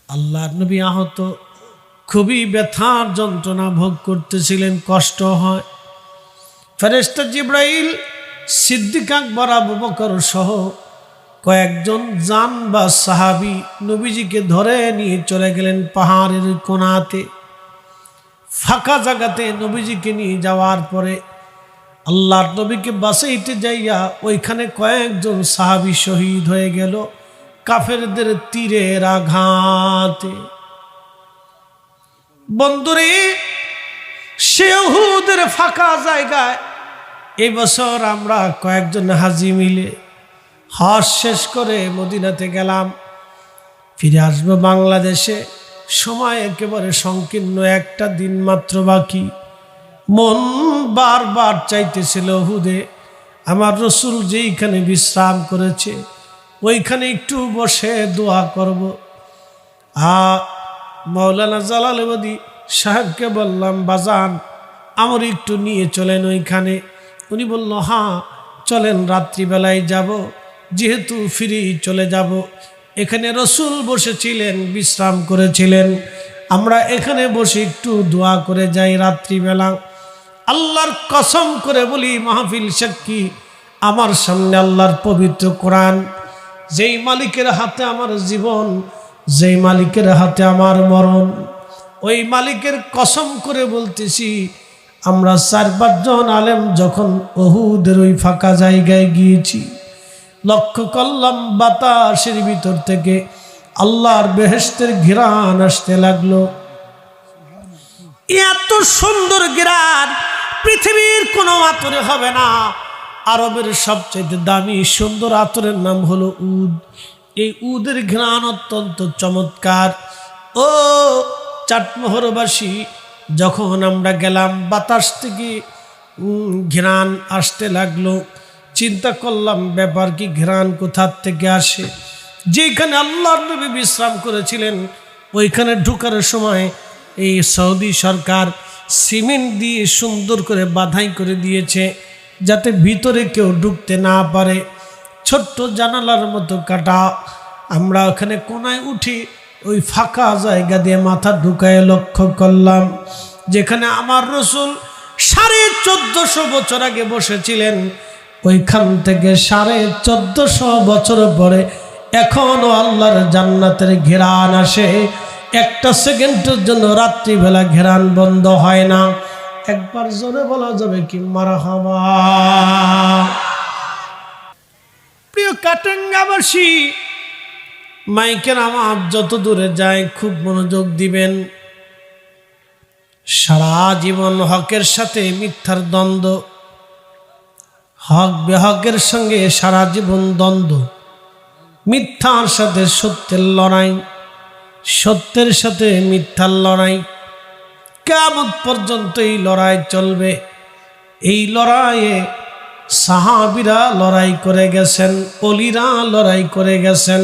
আল্লাহর নবী আহত, খুবই ব্যথার যন্ত্রণা ভোগ করতেছিলেন, কষ্ট হয়। ফেরেশতা জিবরাইল, সিদ্দিক আকবর, আবু বকর সহ কয়েকজন জানবা সাহাবী নবীজিকে ধরে নিয়ে চলে গেলেন পাহাড়ের কোণাতে। ফাঁকা জায়গাতে নবীজিকে নিয়ে যাওয়ার পরে আল্লাহর নবীকে বাঁচাইতে যাইয়া ওইখানে কয়েকজন সাহাবী শহীদ হয়ে গেল কাফেরদের তীরের আঘাতে। বন্ধুরে, সে উহুদের ফাঁকা জায়গায় এই বছর আমরা কয়েকজন হাজি মিলে হজ শেষ করে মদিনাতে গেলাম। ফিরে আসবো বাংলাদেশে, সময় একেবারে সংকীর্ণ, একটা দিন মাত্র বাকি। মন বারবার চাইতেছিল উহুদে আমার রসুল যেইখানে বিশ্রাম করেছে ওইখানে একটু বসে দোয়া করব। মাওলানা জালালাবাদী সাহেবকে বললাম, বাজান আমার একটু নিয়ে চলেন ওইখানে। উনি বলল, হ্যাঁ চলেন, রাত্রিবেলায় যাব, যেহেতু ফিরে চলে যাব। এখানে রসুল বসেছিলেন, বিশ্রাম করেছিলেন, আমরা এখানে বসে একটু দোয়া করে যাই রাত্রিবেলা। আল্লাহর কসম করে বলি, মাহফিল সাক্ষী, আমার সামনে আল্লাহর পবিত্র কোরআন, যেই মালিকের হাতে আমার জীবন, যেই মালিকের হাতে আমার মরণ, ওই মালিকের কসম করে বলতেছি, আমরা 4-5 জন আলেম যখন উহুদের ওই ফাঁকা জায়গায় গিয়েছি, লক্ষ্য করলাম বাতাসের ভিতর থেকে আল্লাহর বেহেশতের ঘ্রাণ আসতে লাগলো। এত সুন্দর ঘ্রাণ পৃথিবীর কোনো আতরে হবে না। আরবের সবচেয়ে দামি সুন্দর আতরের নাম হলো উদ। এই উদের ঘ্রাণ অত্যন্ত চমৎকার। ও চাটমোহরবাসী, যখন আমরা গেলাম বাতাস থেকে ঘ্রাণ আসতে লাগলো, চিন্তা করলাম ব্যাপার কি, ঘ্রাণ কোথার থেকে আসে? যেখানে আল্লাহর নবী বিশ্রাম করেছিলেন ওইখানে ঢুকার সময় এই সৌদি সরকার সিমেন্ট দিয়ে সুন্দর করে বাধাই করে দিয়েছে যাতে ভিতরে কেউ ঢুকতে না পারে। ছোট্ট জানালার মতো কাটা। আমরা ওখানে কোনায় উঠি, ওই ফাঁকা জায়গা দিয়ে মাথা ঢুকায় লক্ষ্য করলাম যেখানে আমার রসুল 1450 বছর আগে বসেছিলেন, ওইখান থেকে 1450 বছর পরে এখনো আল্লাহর জান্নাতের ঘেরান আসে। একটা সেকেন্ডের জন্য রাত্রিবেলা ঘেরান বন্ধ হয় না। একবার জোরে বলা যাবে কি মারহাবা? প্রিয় কাটেঙ্গাবাসী, মাইকের আমার যত দূরে যায় খুব মনোযোগ দিবেন। সারা জীবন হকের সাথে মিথ্যার দ্বন্দ্ব, হক বেহকের সঙ্গে সারা জীবন দ্বন্দ্ব, মিথ্যার সাথে সত্যের লড়াই, সত্যের সাথে মিথ্যার লড়াই, কিয়ামত পর্যন্ত এই লড়াই চলবে। এই লড়াইয়ে সাহাবীরা লড়াই করে গেছেন, ওলিরা লড়াই করে গেছেন।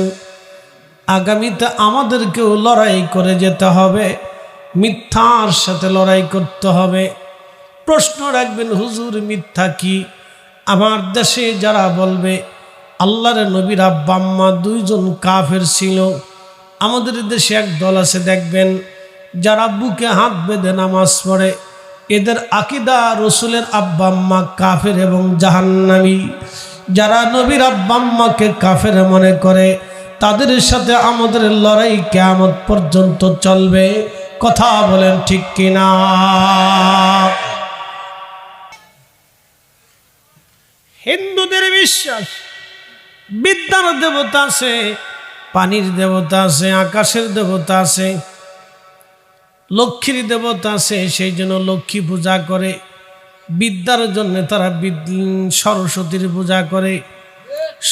আগামীতে আমাদেরকেও লড়াই করে যেতে হবে, মিথ্যার সাথে লড়াই করতে হবে। প্রশ্ন রাখবেন, হুজুর মিথ্যা কি? আমার দেশে যারা বলবে আল্লাহর নবীর আব্বা আম্মা 2 জন কাফের ছিল, আমাদের দেশে এক দল আছে দেখবেন যারা বুকে হাত বেঁধে নামাজ পড়ে, এদের আকীদা রসুলের আব্বা আম্মা কাফের এবং জাহান্নামী। যারা নবীর আব্বা আম্মাকে কাফের মনে করে তাদের সাথে আমাদের লড়াই কিয়ামত পর্যন্ত চলবে। কথা বলেন ঠিক কিনা? হিন্দুদের বিশ্বাস বিদ্যার দেবতা আছে, পানির দেবতা আছে, আকাশের দেবতা আছে, লক্ষ্মীর দেবতা আছে, সেই জন্য লক্ষ্মী পূজা করে। বিদ্যার জন্য তারা সরস্বতীর পূজা করে।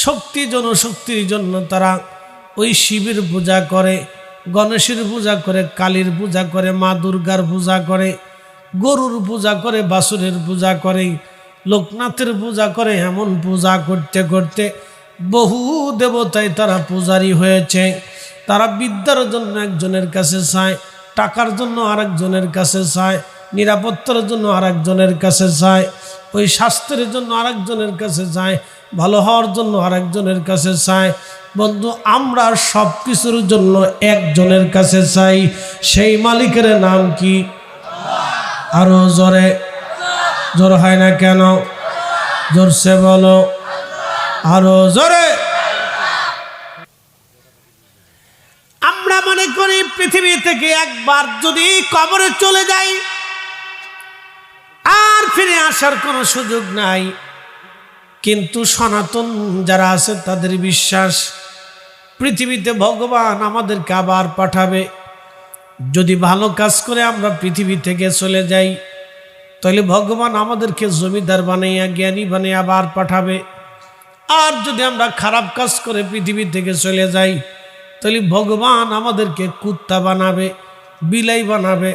শক্তি জনশক্তির জন্য তারা ওই শিবের পূজা করে, গণেশের পূজা করে, কালীর পূজা করে, মা দুর্গার পূজা করে, গরুর পূজা করে, বাসুরের পূজা করে, লোকনাথের পূজা করে। এমন পূজা করতে করতে বহু দেবতায় তারা পূজারী হয়েছে। তারা বিদ্যার জন্য একজনের কাছে চায়, টাকার জন্য আরেকজনের কাছে চায়, নিরাপত্তার জন্য আরেকজনের কাছে চায়, ওই স্বাস্থ্যের জন্য আরেকজনের কাছে চায়, ভালো হওয়ার জন্য আরেকজনের কাছে চায়। বন্ধু আমরা সব কিছুর জন্য একজনের কাছে চাই, সেই মালিকের নাম কি? আরো জোরে, জোর হয় না কেন? জোরসে বলো, আরো জোরে। আমরা মনে করি পৃথিবী থেকে একবার যদি কবরে চলে যাই আর ফিরে আসার কোনো সুযোগ নাই, কিন্তু সনাতন যারা আছে তাদের বিশ্বাস পৃথিবীতে ভগবান আমাদেরকে আবার পাঠাবে। যদি ভালো কাজ করে আমরা পৃথিবী থেকে চলে যাই তাহলে ভগবান আমাদেরকে জমিদার বানাইয়া জ্ঞানী বানিয়ে আবার পাঠাবে। আর যদি আমরা খারাপ কাজ করে পৃথিবী থেকে চলে যাই তাহলে ভগবান আমাদেরকে কুত্তা বানাবে, বিলাই বানাবে,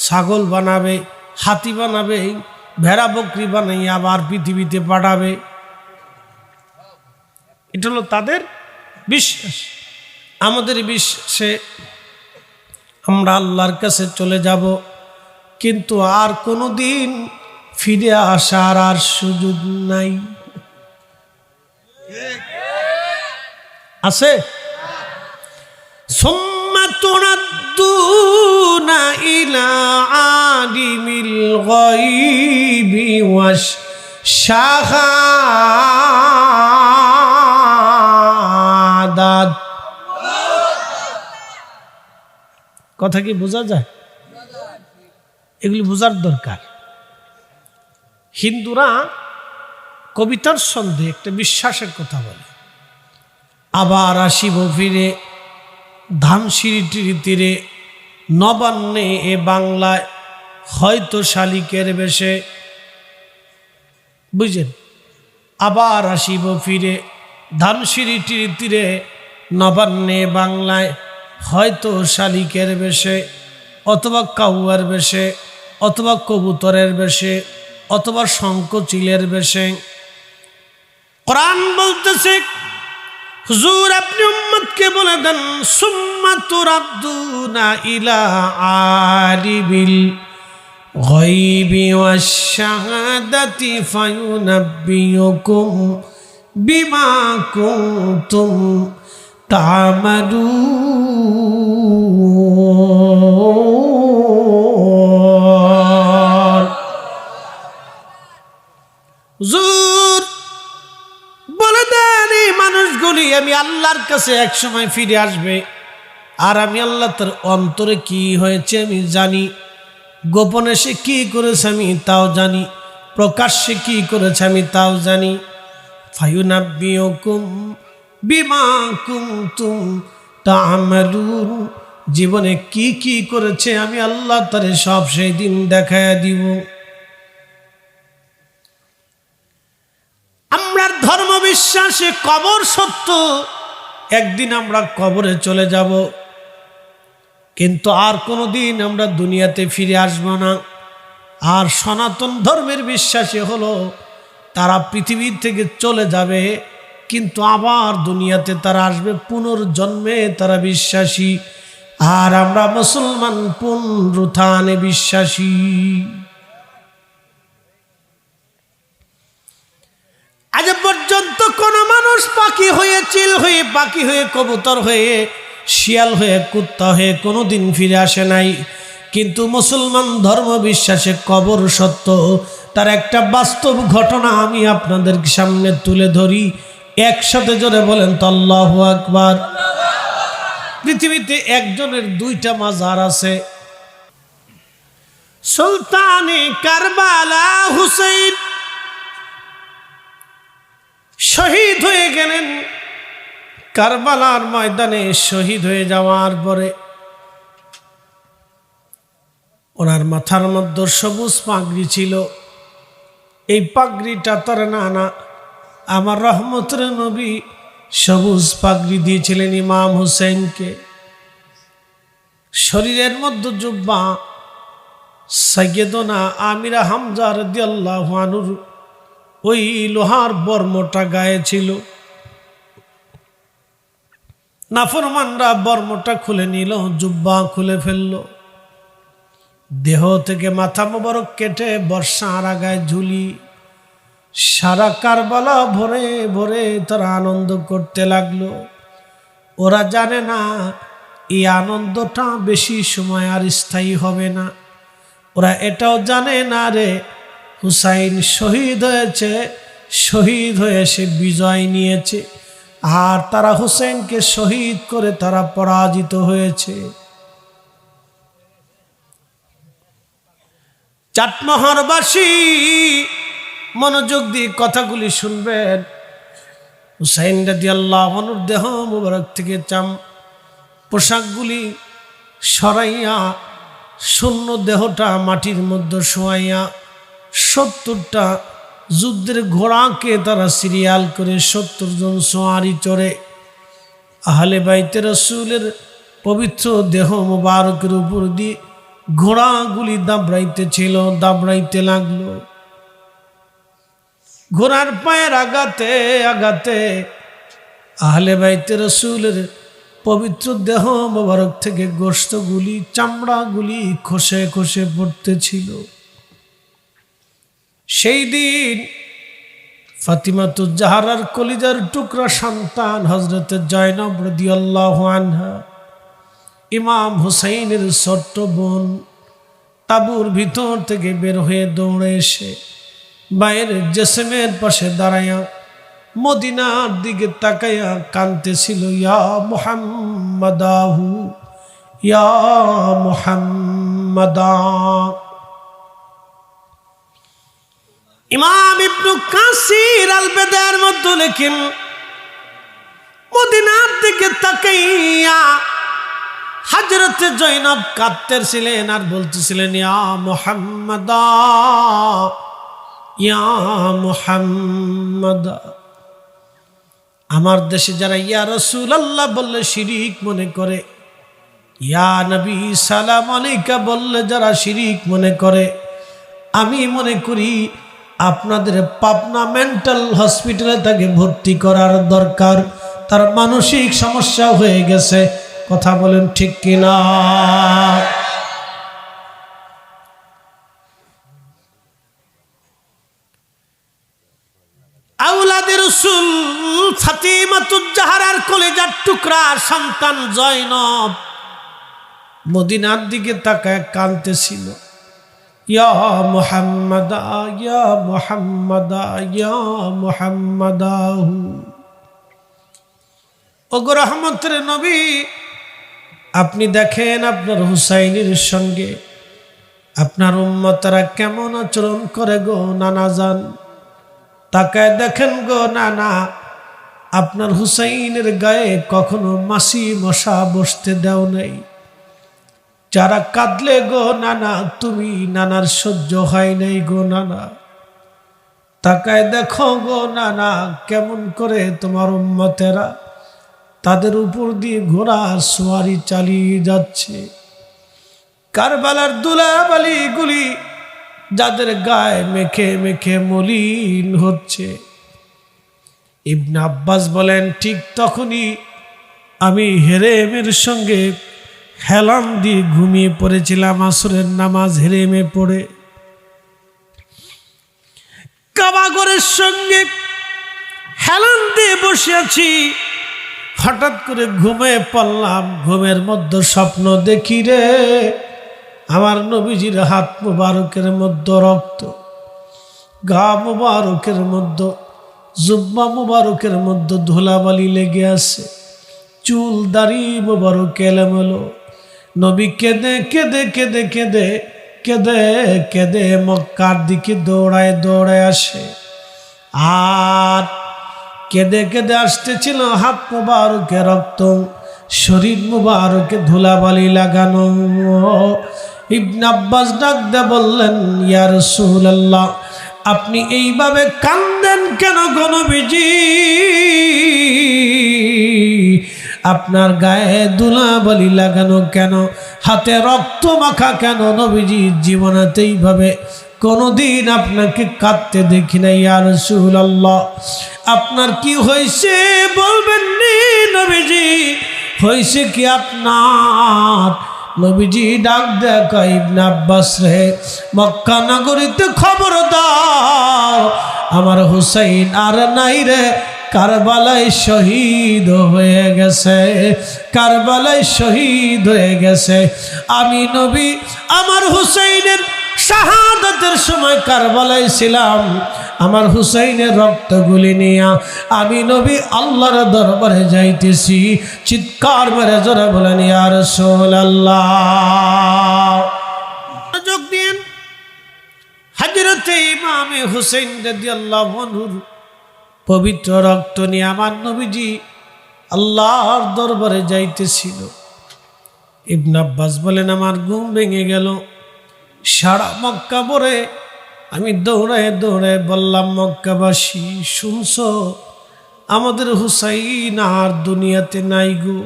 ছাগল বানাবে, হাতি বানাবে, ভেড়া বকরি বানাইয়া আবার পৃথিবীতে পাঠাবে। এটা হলো তাদের বিশ্বাস। আমাদের বিশ্বাসে আমরা আল্লাহর কাছে চলে যাব, কিন্তু আর কোনো দিন ফিরে আসার আর সুযোগ নাই। আছে? সুম্মা তুরাদ্দুনা ইলা আলিমিল গায়বি ওয়াশ শাহাদাত। কথা কি বোঝা যায়? এগুলি বোঝার দরকার। হিন্দুরা কবিতার ছন্দে একটা বিশ্বাসের কথা বলে, আবার আসিব ফিরে ধানসিঁড়িটির তীরে, নবান্নে এ বাংলায় হয়তো শালিকের বেশে। বুঝলেন? আবার আসিব ফিরে ধানসিঁড়িটির তীরে, নবান্নে বাংলায় হয়তো শালিকের বেশে, অথবা কাউয়ার বেশে, অথবা কবুতরের বেশে, অথবা শঙ্খচিলের বেশে। কোরআন বলতেছে, হুজুর আপনি উম্মতকে বলে দেন, সুম্মা তুরাদ্দুনা ইলা আলিমিল গায়বি ওয়াশ শাহাদাতি ফায়ুনাব্বিউকুম বিমা কুনতুম তা'মালুন। হুজুর বলে দেন এই মানুষগুলি আমি আল্লাহর কাছে এক সময় ফিরে আসবে, আর আমি আল্লাহ তার অন্তরে কি হয়েছে আমি জানি, গোপনে সে কি করেছে আমি তাও জানি, প্রকাশ্যে কি করেছে আমি তাও জানি। ফায়ুনাব্বিউকুম বিমা কুনতুম তা'মালুন, জীবনে কি কি করেছে আমি আল্লাহ তারে সব সেই দিন দেখায়া দিব। আমরার ধর্ম বিশ্বাসে কবর সত্য, একদিন আমরা কবরে চলে যাব, কিন্তু আর কোনো দিন আমরা দুনিয়াতে ফিরে আসব না। আর সনাতন ধর্মের বিশ্বাসে হলো তারা পৃথিবী থেকে চলে যাবে, কিন্তু আবার দুনিয়াতে তারা আসবে, পুনর্জন্মে তারা বিশ্বাসী। আর আমরা মুসলমান পুনরুত্থানে বিশ্বাসী। আজ পর্যন্ত কোন মানুষ পাখি হয়ে, চিল হয়ে, পাখি হয়ে, কবুতর হয়ে, শিয়াল হয়ে, কুত্তা হয়ে কোনোদিন ফিরে আসে নাই। কিন্তু মুসলমান ধর্ম বিশ্বাসে কবর সত্য, তার একটা বাস্তব ঘটনা আমি আপনাদের সামনে তুলে ধরি। একসাথে জোরে বলেন তো আল্লাহু আকবার। পৃথিবীতে একজনের দুইটা মাজার আছে। সুলতানে কারবালা হুসাইন শহীদ হয়ে গেলেন। কারবালার ময়দানে শহীদ হয়ে যাওয়ার পরে ওনার মাথার মধ্যে সবুজ পাগড়ি ছিল। এই পাগড়িটা তার নানা আমার রহমতের নবী সবুজ পাগড়ি দিয়েছিলেন ইমাম হুসেনকে। শরীরের মধ্যে জুব্বা সাইয়েদনা আমিরা হামজা রাদিয়াল্লাহু আনহুর ওই লোহার বর্মটা গায়ে ছিল। নাফরমানরা বর্মটা খুলে নিল, জুব্বা খুলে ফেলল, দেহ থেকে মাথা মোবারক কেটে বর্ষার আগায় ঝুলি। সারা কারবালা ভরে ভরে তারা আনন্দ করতে লাগলো। ওরা জানে না এই আনন্দটা বেশি সময় আর স্থায়ী হবে না। ওরা এটাও জানে না রে হুসাইন শহীদ হয়েছে, শহীদ হয়ে সে বিজয় নিয়েছে, আর তারা হুসেনকে শহীদ করে তারা পরাজিত হয়েছে। চাটমোহরবাসী মনোযোগ দিয়ে কথাগুলি শুনবেন। হুসাইন রাদিয়াল্লাহু আনহুর দেহ মুবারক থেকে পোশাকগুলি সরাইয়া শূন্য দেহটা মাটির মধ্যে শোয়াইয়া 70টা যুদ্ধের ঘোড়াকে তারা সিরিয়াল করে 70 জন সোয়ারি চড়ে আহলে বাইতে রাসূলের পবিত্র দেহ মুবারকের উপর দিয়ে ঘোড়াগুলি দাবড়াইতে লাগলো। ঘোড়ার পায়ের আঘাতে আঘাতে আহলে বাইতে রাসূলের পবিত্র দেহ মোবারক থেকে গোশতগুলি চামড়াগুলি খসে খসে পড়তেছিল। সেই দিন ফাতিমাতুজ জাহরার কলিজার টুকরা সন্তান হযরত জয়নব রাদিয়াল্লাহু আনহা ইমাম হুসাইনের ছোট্ট বোন তাঁবুর ভিতর থেকে বের হয়ে দৌড়ে এসে বাইরের জেসেমের পাশে দাঁড়াইয়া মদিনার দিকে তাকাইয়া কাঁদতেছিল, ইয়া মুহাম্মাদাহু ইয়া মুহাম্মাদা। ইমাম ইবনে কাসির আল বেদার মধ্যে লেখেন, মদিনার দিকে তাকাইয়া হযরত জয়নব কাঁদতেছিলেন আর বলতেছিলেন, ইয়া মুহাম্মাদা ইয়া মুহাম্মাদা। আমার দেশে যারা ইয়া রাসূলুল্লাহ বললে শিরিক মনে করে, ইয়া নবী সালাম আলাইকা বললে যারা শিরিক মনে করে, আমি মনে করি আপনাদের পাবনা মেন্টাল হসপিটালে তাকে ভর্তি করার দরকার। তার মানসিক সমস্যা হয়ে গেছে। কথা বলেন ঠিক কিনা? আওলাদে রাসূল ফাতিমাতুজ জাহরার কলিজার টুকরা সন্তান জয়নব মদিনার দিকে তাকায় কাঁদতেছিল, ইয়া মুহাম্মাদা ইয়া মুহাম্মাদা ইয়া মুহাম্মাদাহু। ওগো রহমতের নবী, আপনি দেখেন আপনার হুসাইনের সঙ্গে আপনার উম্মতরা কেমন আচরণ করে গো নানা জান। তাকায় দেখেন গো নানা, আপনার হুসাইনের গায়ে কখনো মাছি মশা বসতে দাও নাই। যারা কাঁদলে গো নানা, তুমি নানার সহ্য হয় নাই গো নানা। তাকায় দেখো গো নানা, কেমন করে তোমার উম্মতেরা তাদের উপর দিয়ে ঘোড়ার সোয়ারি চালিয়ে যাচ্ছে। কারবালার ধুলাবালিগুলি যাদের গায়ে মেখে মেখে মলিন হচ্ছে। ইবনে আব্বাস বলেন, ঠিক তখনই আমি হেরেমের সঙ্গে হেলাম দিয়ে ঘুমিয়ে পড়েছিলাম। আসরের নামাজ হেরেমে পড়ে কাবাগরের সঙ্গে হেলাম দিয়ে বসে আছি। হঠাৎ করে ঘুমিয়ে পড়লাম। ঘুমের মধ্যে স্বপ্ন দেখি রে, আমার নবীজির হাত মুবারকের মধ্যে রক্ত, গা মুবারকের মধ্যে, জুব্বা মুবারকের মধ্যে ধুলাবালি লেগে আছে, চুল দাড়ি মুবারক এলোমেলো। নবী কেঁদে কেঁদে কেঁদে কেঁদে কেঁদে কেঁদে মক্কার দিকে দৌড়ায় দৌড়ায় আসে। আর কেঁদে কেঁদে আসতেছিল, হাত মুবারকে রক্ত, শরীর মুবারকে ধুলাবালি লাগানো। ইবনে আব্বাস ডাক দে বললেন, ইয়া রাসূলুল্লাহ, আপনি এইভাবে কান্দেন কেন গো নবীজি? আপনার গায়ে ধুলাবালি লাগানো কেন? হাতে রক্ত মাখা কেন? নবীজি জীবনেতে এইভাবে কোনদিন আপনাকে কাঁদতে দেখি না। ইয়া রাসূলুল্লাহ, আপনার কি হয়েছে বলবেন নি নবীজি? হয়েছে কি আপনার? নবীজি ডাক দেয়, ইবনে আব্বাস রে, মক্কা নগরীতে খবর দাও, আমার হুসাইন আর নাই রে, কারবালায় শহীদ হয়ে গেছে, কারবালায় শহীদ হয়ে গেছে। আমি নবী আমার হুসাইনের শাহাদাতের সময় কারবালায় ছিলাম। আমার হুসাইনের রক্তগুলি নিয়ে আমি নবী আল্লাহর দরবারে যাইতেছি। চিৎকার মেরে জোরে বলেন ইয়া রাসূলুল্লাহ। যোগ দিন হযরতে ইমামে হুসাইন রাদিয়াল্লাহু আনহুর পবিত্র রক্ত নিয়ে আমার নবীজি আল্লাহর দরবারে যাইতেছিল। ইবনে আব্বাস বলেন আমার ঘুম ভেঙে গেল। সারা মক্কা ভরে আমি দৌড়ায় দৌড়ায় বললাম, মক্কাবাসী শুনছো, আমাদের হুসাইন আর দুনিয়াতে নাই গো।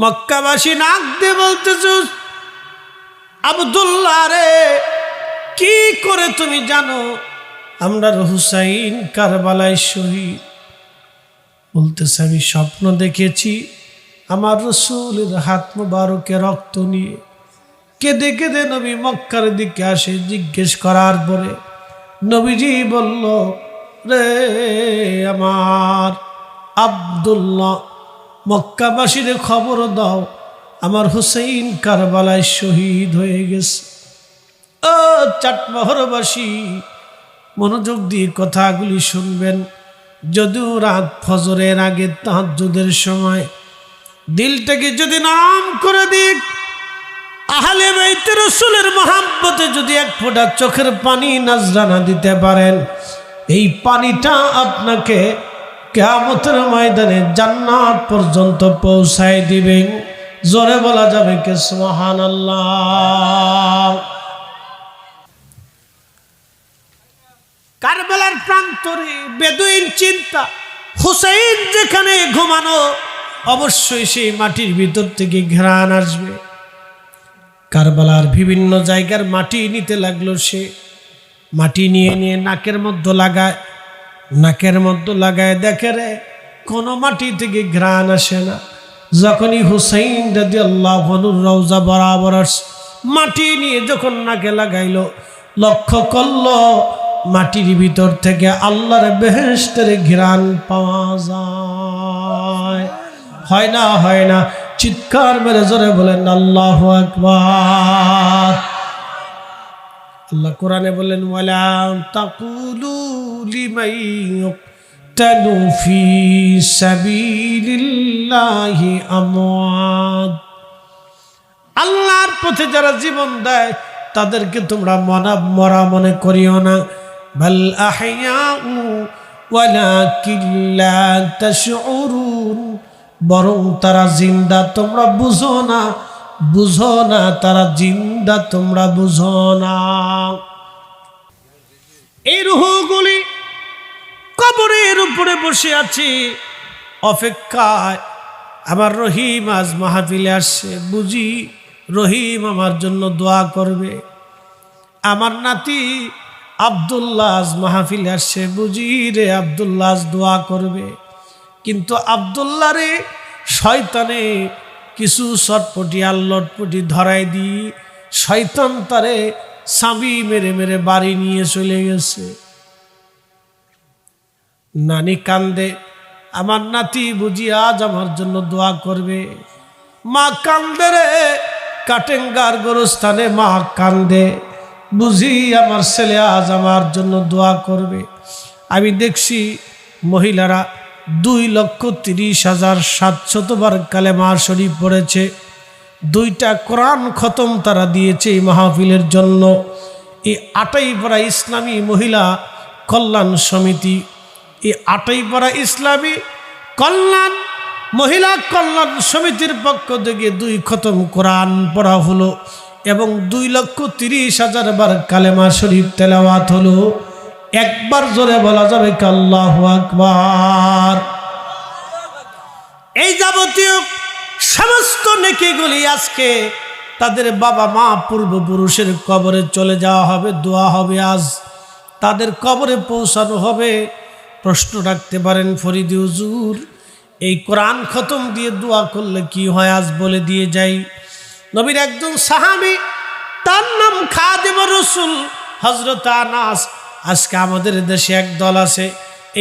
মক্কাবাসী নাক দিয়ে বলতেছ, আব্দুল্লাহ রে, কি করে তুমি জানো আমরা হুসাইন কারবালায় শহীদ? বলতেছে আমি স্বপ্ন দেখেছি আমার রাসূলের হাত মোবারকে রক্ত নিয়ে। কেঁদে কেঁদে নবী মক্কার দিকে আসে। জিজ্ঞেস করার পরে নবীজি বলল, রে আমার আব্দুল্লাহ, মক্কাবাসীর খবর দাও আমার হুসাইন কারবালায় শহীদ হয়ে গেছে। ও চাটমোহরবাসী, মনোযোগ দিয়ে কথাগুলি শুনবেন। যদিও রাত ফজরের আগে তাহাজ্জুদের সময় দিলটাকে যদি নাম করে দিক, আহলে বাইতে রাসূলের মহব্বতে যদি এক ফোঁটা চোখের পানি নজরানা দিতে পারেন, এই পানিটা আপনাকে কিয়ামতের ময়দানে জান্নাত পর্যন্ত পৌঁছায় দিবেন। জোরে বলা যাবে কে সুবহানাল্লাহ। কারবালার প্রান্তরে বেদুইন চিন্তা, হুসাইন যেখানে ঘুমানো অবশ্যই সেই মাটির ভিতর থেকে ঘ্রাণ আসবে। কারবালার বিভিন্ন জায়গার মাটি নিতে লাগলো। সে মাটি নিয়ে নিয়ে নাকের মধ্যে লাগায়, নাকের মধ্যে লাগায়, দেখে রে কোনো মাটি থেকে ঘ্রাণ আসে না। যখনই হুসাইন রাদিয়াল্লাহু আনহুর রওজা বরাবর মাটি নিয়ে যখন নাকে লাগাইলো, লক্ষ্য করলো মাটির ভিতর থেকে আল্লাহর বেহেশতের ঘ্রাণ পাওয়া যায়। হয় না, হয় না? চিৎকার মেরে জোরে বলেন আল্লাহু আকবার। আল্লাহ কোরআনে বলেন, ওয়ালা তাকুলু লিমান ইউকতালু ফি সাবিলিল্লাহি আমওয়াত। আল্লাহর পথে যারা জীবন দেয় তাদেরকে তোমরা মরা মনে করিও না। বাল আহইয়াউ ওয়ালাকিন লা তাশউরুন, বরং তারা জিন্দা, তোমরা বুঝো না, বুঝো না, তারা জিন্দা, তোমরা বুঝো না। এই রূহগুলি কবরের উপরে বসে আছে অপেক্ষায়। আমার রহিম আজ মাহফিলে আসছে, বুঝি রহিম আমার জন্য দোয়া করবে। আমার নাতি আব্দুল্লাহ আজ মাহফিলে আসছে, বুঝি রে আব্দুল্লাহ আজ দোয়া করবে। কিন্তু আব্দুল্লাহ রে শয়তানে কিছু চটপটি আর লটপটি ধরাই দি, শয়তান তারে চাবি মেরে মেরে বাড়ি নিয়ে চলে গেছে। নানি কান্দে, আমার নাতি বুঝি আজ আমার জন্য দোয়া করবে। মা কান্দে রে, কাটেঙ্গার গোরস্থানে মা কান্দে, বুঝি আমার ছেলে আজ আমার জন্য দোয়া করবে। আমি দেখছি মহিলারা 2,30,700 বার কালেমা শরীফ পড়েছে। 2টা কোরআন খতম তারা দিয়েছে এই মাহফিলের জন্য। এই আটাইপাড়া ইসলামী মহিলা কল্যাণ সমিতি, এই আটাইপাড়া ইসলামী কল্যাণ মহিলা কল্যাণ সমিতির পক্ষ থেকে 2 খতম কোরআন পড়া হলো এবং 2,30,000 বার কালেমা শরীফ তেলাওয়াত হলো। একবার জোরে বলা যাবে কি আল্লাহু আকবার। এই যাবতীয় সমস্ত নেকিগুলি আজকে তাদের বাবা মা পূর্বপুরুষের কবরে চলে যাওয়া হবে, দোয়া হবে, আজ তাদের কবরে পৌঁছানো হবে। প্রশ্ন রাখতে পারেন, ফরিদি হুজুর এই কোরআন খতম দিয়ে দোয়া করলে কি হয়, আজ বলে দিয়ে যাই। নবীর একজন সাহাবী, তার নাম খাদেমুর রাসূল হযরত আনাস। আজকে আমাদের দেশে এক দল আছে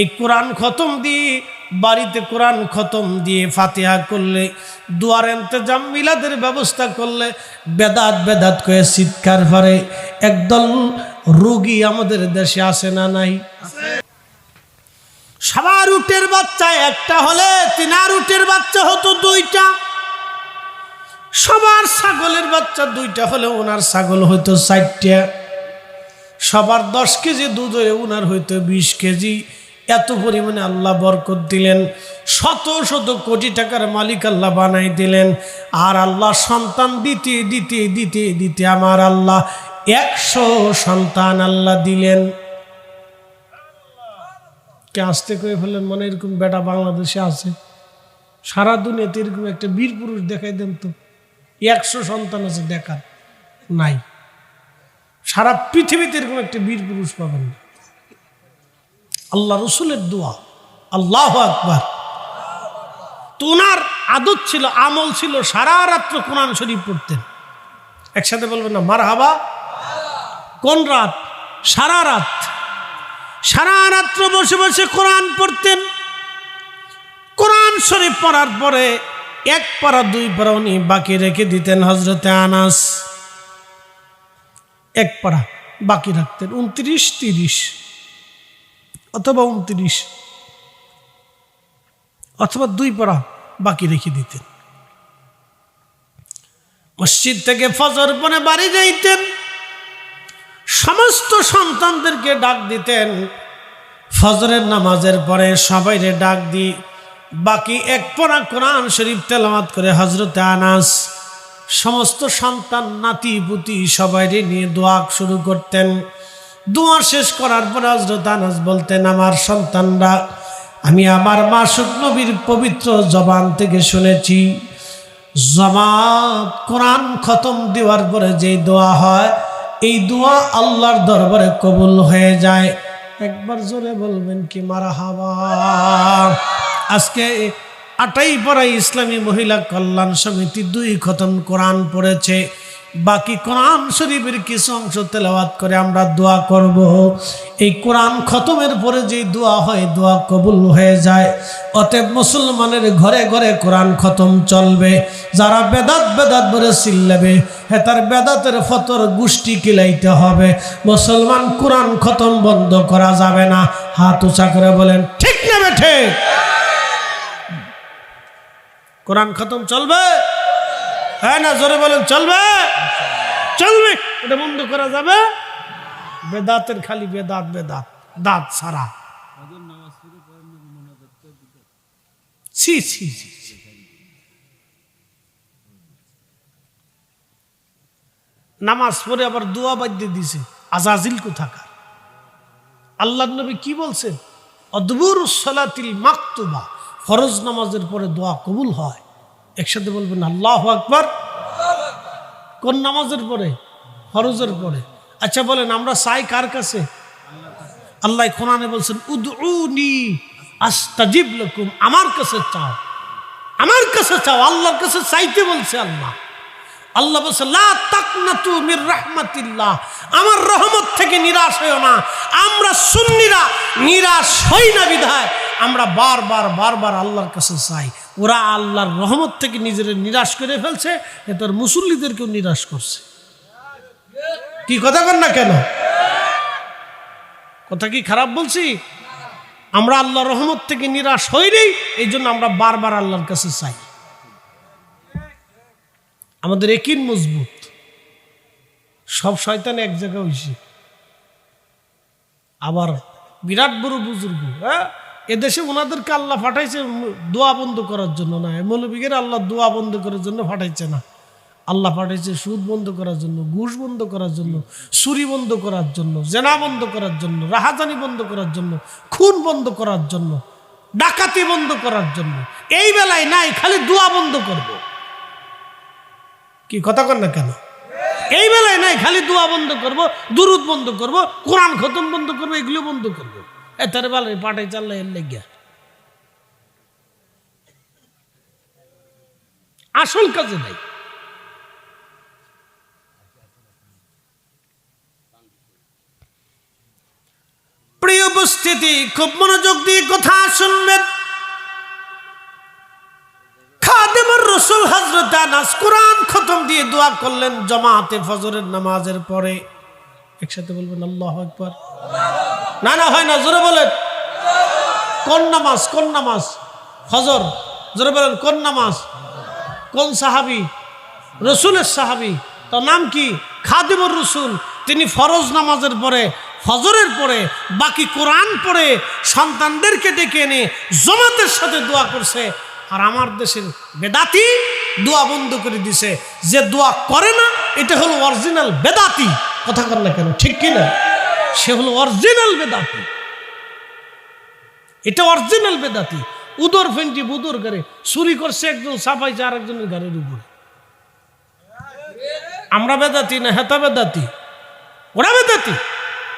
এই কোরআন খতম দিয়ে বাড়িতে কোরআন খতম দিয়ে ফাতিহা করলে, দুয়ার ইন্তজাম মিলাদের ব্যবস্থা করলে বেদাত বেদাত করে চিৎকার করে একদল রোগী আমাদের দেশে আসে না নাই? সবার উটের বাচ্চা একটা হলে তিনার উটের বাচ্চা হতো দুইটা, সবার ছাগলের বাচ্চা দুইটা হলে ওনার ছাগল হইতো 4টা, সবার 10 কেজি দুধ হয়ে ওনার হইতো 20 কেজি। এত পরিমাণে আল্লাহ বরকত দিলেন, শত শত কোটি টাকার মালিক আল্লাহ বানাই দিলেন। আর আল্লাহ সন্তান দিতে দিতে দিতে দিতে আমার আল্লাহ 100 সন্তান আল্লাহ দিলেন। কে আসতে করে ফেললেন মনে এরকম বেটা বাংলাদেশে আছে? সারা দুনিয়াতে এরকম একটা বীর পুরুষ দেখাই দেন তো, 100 সন্তান আছে, দেখার নাই। সারা পৃথিবীতে এরকম একটা বীর পুরুষ পাবেন না। আল্লাহ রসুলের দোয়া, আল্লাহু আকবার। তো ওনার আদত ছিল, আমল ছিল, সারা রাত্র কোরআন শরীফ পড়তেন। একসাথে বলবেন না মারহাবা? কোন রাত? সারা রাত, সারা রাত্র বসে বসে কোরআন পড়তেন। কোরআন শরীফ পড়ার পরে 1 পারা 2 পারা উনি বাকি রেখে দিতেন। হযরতে আনাস 1 পারা বাকি রাখতেন, 29, 30 অথবা 29 অথবা 2 পারা বাকি রেখে দিতেন। মসজিদ থেকে ফজর পরে বাড়ি যাইতেন, সমস্ত সন্তানদেরকে ডাক দিতেন। ফজরের নামাজের পরে সবাইরে ডাক দিয়ে বাকি 1 পারা কোরআন শরীফ তেলাওয়াত করে হযরতে আনাস সমস্ত সন্তান নাতি পুতি সবাইরে নিয়ে দোয়া শুরু করতেন। দোয়া শেষ করার পর হযরত আনাস বলতেন, আমার সন্তানরা, আমি আমার মাসুক নবীর পবিত্র জবান থেকে শুনেছি, জামাত কোরআন খতম দেওয়ার পরে যে দোয়া হয়, এই দোয়া আল্লাহর দরবারে কবুল হয়ে যায়। একবার জোরে বলবেন কি মারহাবা? আজকে 8ই পাড়ায় ইসলামী মহিলা কল্যাণ সমিতি 2 খতম কোরআন পড়েছে। বাকি কোরআন শরীফের কিছু অংশ তেলাওয়াত করে আমরা দোয়া করব। এই কোরআন খতমের পরে যে দোয়া হয়, দোয়া কবুল হয়ে যায়। অতএব মুসলমানের ঘরে ঘরে কোরআন খতম চলবে। যারা বেদাত বেদাত বলে চিল্লাবে, হ্যাঁ তার বেদাতের ফতর গোষ্ঠী কিলাইতে হবে। মুসলমান কোরআন খতম বন্ধ করা যাবে না। হাত উঁচা করে বলেন ঠিক না বেঠে? কোরআন খতম চলবে? হ্যাঁ না জোরে বলেন চলবে? চলবে। এটা বন্ধ করা যাবে? বেদাতের খালি বেদাত বেদাত, দাঁত ছাড়া। ছি ছি ছি। নামাজ পড়ে আবার দোয়া বাদ্যে দিছে, আজাজিল কোথাকার। আল্লাহর নবী কি বলছেন? অদবুরুস সালাতিল মাকতুবা, ফরজ নামাজের পরে দোয়া কবুল হয়। একসাথে বলবেন আল্লাহু আকবার। কোন নামাজের পরে? ফরজের পরে। আচ্ছা বলেন আমরা চাই কার কাছে? আল্লাহ কোরআনে বলছেন উদউনি আস্তাজিব লাকুম, আমার কাছে চাও, আমার কাছে চাও। আল্লাহর কাছে চাইতে বলছে আল্লাহ। আল্লাহ বলছে লা তাকনাতু মির রাহমাতিল্লাহ, আমার রহমত থেকে নিরাশ হইও না। আমরা সুন্নিরা নিরাশ হই না বিধায় আমরা বারবার বারবার আল্লাহর কাছে চাই। ওরা আল্লাহর রহমত থেকে নিজেদের নিরাশ করে ফেলছে, এটার মুসল্লিদেরকেও নিরাশ করছে। কি কথা বল না কেন? কথা কি খারাপ বলছি? আমরা আল্লাহর রহমত থেকে নিরাশ হই নেই, এই জন্য আমরা বারবার আল্লাহর কাছে চাই। আমাদের একিন মজবুত। সব শয়তান এক জায়গায় হইছে। আবার বিরাট বড় বুজুর্গ, হ্যাঁ এদেশে ওনাদেরকে আল্লাহ পাঠাইছে দোয়া বন্ধ করার জন্য না। মৌলবীদের আল্লাহ দোয়া বন্ধ করার জন্য পাঠাইছে না। আল্লাহ পাঠাইছে সুদ বন্ধ করার জন্য, ঘুষ বন্ধ করার জন্য, চুরি বন্ধ করার জন্য, জেনা বন্ধ করার জন্য, রাহাজানি বন্ধ করার জন্য, খুন বন্ধ করার জন্য, ডাকাতি বন্ধ করার জন্য। এই বেলায় নাই খালি দোয়া বন্ধ করব। কি কথা কর না কেন? এই বেলায় নাই খালি দোয়া বন্ধ করব, দুরুদ বন্ধ করব, কোরআন খতম বন্ধ করব, এগুলো বন্ধ করব। এর বেলায় পাঠাই চাল্লা এর লেগিয়া আসল কাজে নাই। প্রিয় উপস্থিত উপস্থিতি খুব মনোযোগ দিয়ে কথা শুনবেন। খাদেমুর রাসূল হযরত আনাস কোরআন খতম দিয়ে দোয়া করলেন জামাতে ফজরের নামাজের পরে। একসাথে বলবেন আল্লাহু আকবার। না না হয় না, জোরে বলেন। কোন নামাজ? কোন নামাজ? ফজর। জোরে বলেন কোন নামাজ? কোন সাহাবী? রাসূলের সাহাবী। তার নাম কি? খাদেমুর রাসূল। তিনি ফরজ নামাজের পরে, ফজরের পরে, বাকি কোরআন পড়ে সন্তানদেরকে ডেকে এনে জামাতের সাথে দোয়া করছে। আর আমার দেশের বেদাতি দোয়া বন্ধ করে দিছে। যে দোয়া করে না এটা হলো অরিজিনাল বেদাতি। কথা কর না কেন, ঠিক কিনা? সে হলো অরিজিনাল বেদাতি। এটা অরিজিনাল বেদাতি। উদর ফেন্টি বুদর গাড়ি চুরি করছে একজন, সাফাইছে আর একজনের গাড়ির উপর। আমরা বেদাতি না, হেতা বেদাতি। ওরা বেদাতি।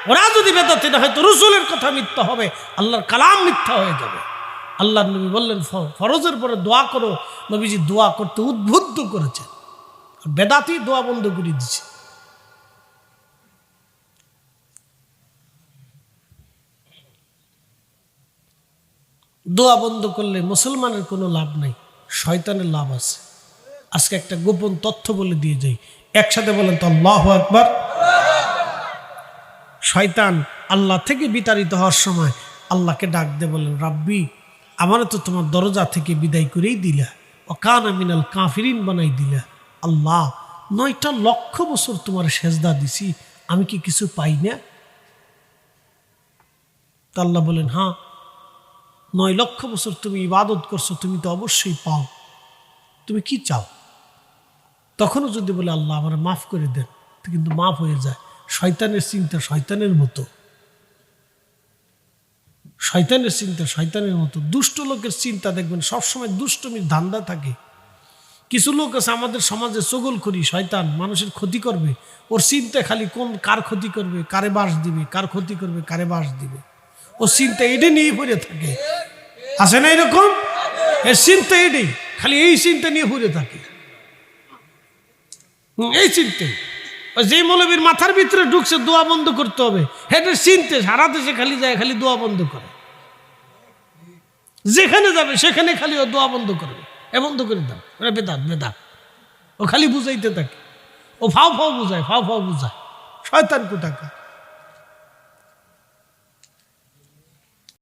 ওরা যদি বেদাতি না হয় তো রাসূলের কথা মিথ্যা হবে, আল্লাহর কালাম মিথ্যা হয়ে যাবে। আল্লাহর নবী বললেন ফরজের পরে দোয়া করো। নবীজি দোয়া করতে উদ্বুদ্ধ করেছেন। বেদাতি দোয়া বন্ধ করে দিচ্ছে। দোয়া বন্ধ করলে মুসলমানের কোনো লাভ নাই, শয়তানের লাভ আছে। আজকে একটা গোপন তথ্য বলে দিয়ে যাই, একসাথে বলেন তো আল্লাহু আকবার। শয়তান আল্লাহ থেকে বিতাড়িত হওয়ার সময় আল্লাহকে ডাক দিয়ে বলেন, রাব্বি আমারে তো তোমার দরজা থেকে বিদায় করেই দিলা, ও কানা মিনাল কাফিরিন বানাই দিলা। আল্লাহ 9টা লক্ষ বছর তোমার সেজদা দিছি, আমি কি কিছু পাই না? তা আল্লাহ বলেন, হ্যাঁ 9 লক্ষ বছর তুমি ইবাদত করছো, তুমি তো অবশ্যই পাও। তুমি কি চাও? তখনও যদি বলে আল্লাহ আমার মাফ করে দেন, তো কিন্তু মাফ হয়ে যায়। শয়তানের চিন্তা শয়তানের মতো, শয়তানের চিন্তা শয়তানের মতো। দুষ্ট লোকের চিন্তা দেখবেন সবসময় দুষ্টমির ধান্দা থাকে। কিছু লোক আছে আমাদের সমাজে চগলখড়ি, শয়তান মানুষের ক্ষতি করবে। ওর চিন্তা খালি কোন কার ক্ষতি করবে, কারে বাস দিবে, কার ক্ষতি করবে, কারে বাস দিবে। ওর চিন্তা এডে নিয়ে পড়ে থাকে। আছে না এরকম? এর চিন্তা এডেই, খালি এই চিন্তা নিয়ে পড়ে থাকে। এই চিন্তাই যে মৌলবীর মাথার ভিতরে ঢুকছে দোয়া বন্ধ করতে হবে, হেঁটে চিনতে সারা দেশে খালি যায়, খালি দোয়া বন্ধ করে। যেখানে যাবে সেখানে খালি ও দোয়া বন্ধ করবে। এ বন্ধ করে দাও, বেদাত বেদাত। ও খালি বুঝাইতে থাকে। ও ফাও ফাও বুঝায়, ফাও ফাও বুঝায়। শয়তান কোথাকার।